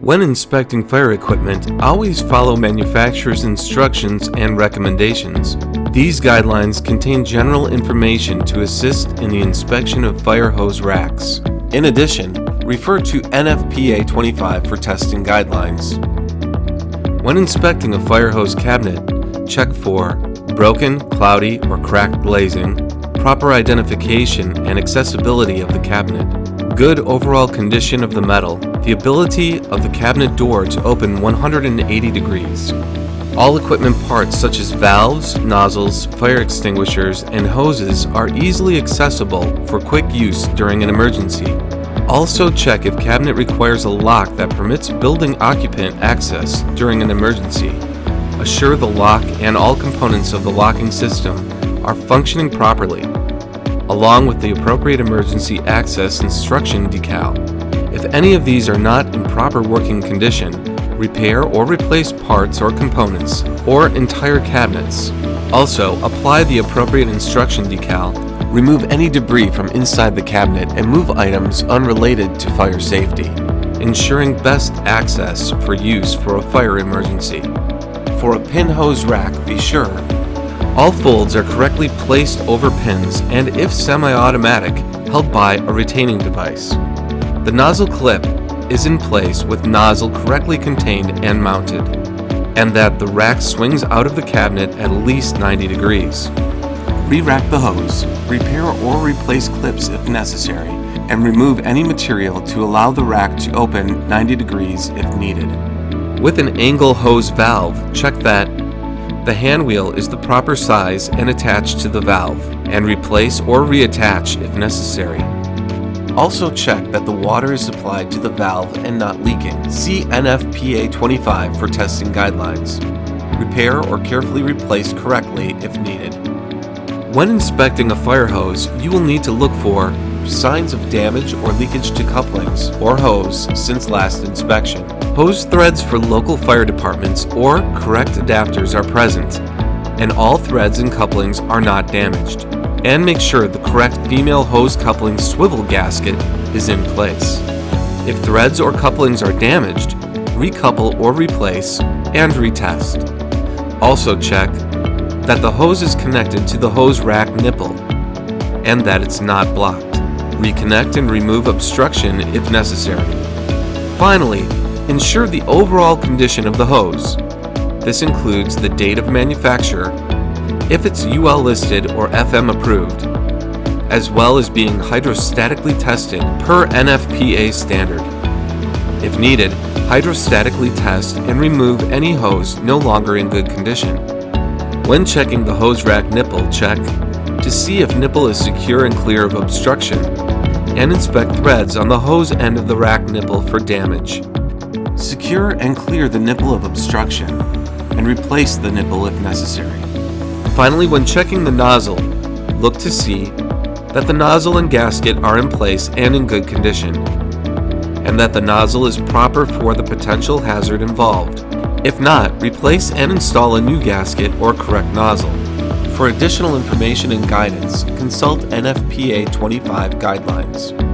When inspecting fire equipment, always follow manufacturer's instructions and recommendations. These guidelines contain general information to assist in the inspection of fire hose racks. In addition, refer to NFPA 25 for testing guidelines. When inspecting a fire hose cabinet, check for broken, cloudy, or cracked glazing, proper identification and accessibility of the cabinet, good overall condition of the metal, the ability of the cabinet door to open 180 degrees. All equipment parts such as valves, nozzles, fire extinguishers, and hoses are easily accessible for quick use during an emergency. Also check if cabinet requires a lock that permits building occupant access during an emergency. Assure the lock and all components of the locking system are functioning properly, along with the appropriate emergency access instruction decal. If any of these are not in proper working condition, repair or replace parts or components, or entire cabinets. Also, apply the appropriate instruction decal, remove any debris from inside the cabinet, and move items unrelated to fire safety, ensuring best access for use for a fire emergency. For a pin hose rack, be sure all folds are correctly placed over pins and, if semi-automatic, held by a retaining device. The nozzle clip is in place with nozzle correctly contained and mounted, and that the rack swings out of the cabinet at least 90 degrees. Re-rack the hose, repair or replace clips if necessary, and remove any material to allow the rack to open 90 degrees if needed. With an angle hose valve, check that the hand wheel is the proper size and attached to the valve, and replace or reattach if necessary. Also check that the water is supplied to the valve and not leaking. See NFPA 25 for testing guidelines. Repair or carefully replace correctly if needed. When inspecting a fire hose, you will need to look for signs of damage or leakage to couplings or hose since last inspection. Hose threads for local fire departments or correct adapters are present, and all threads and couplings are not damaged. And make sure the correct female hose coupling swivel gasket is in place. If threads or couplings are damaged, recouple or replace and retest. Also check that the hose is connected to the hose rack nipple and that it's not blocked. Reconnect and remove obstruction if necessary. Finally, ensure the overall condition of the hose. This includes the date of manufacture, if it's UL listed or FM approved, as well as being hydrostatically tested per NFPA standard. If needed, hydrostatically test and remove any hose no longer in good condition. When checking the hose rack nipple, check to see if nipple is secure and clear of obstruction, and inspect threads on the hose end of the rack nipple for damage. Secure and clear the nipple of obstruction, and replace the nipple if necessary. Finally, when checking the nozzle, look to see that the nozzle and gasket are in place and in good condition, and that the nozzle is proper for the potential hazard involved. If not, replace and install a new gasket or correct nozzle. For additional information and guidance, consult NFPA 25 guidelines.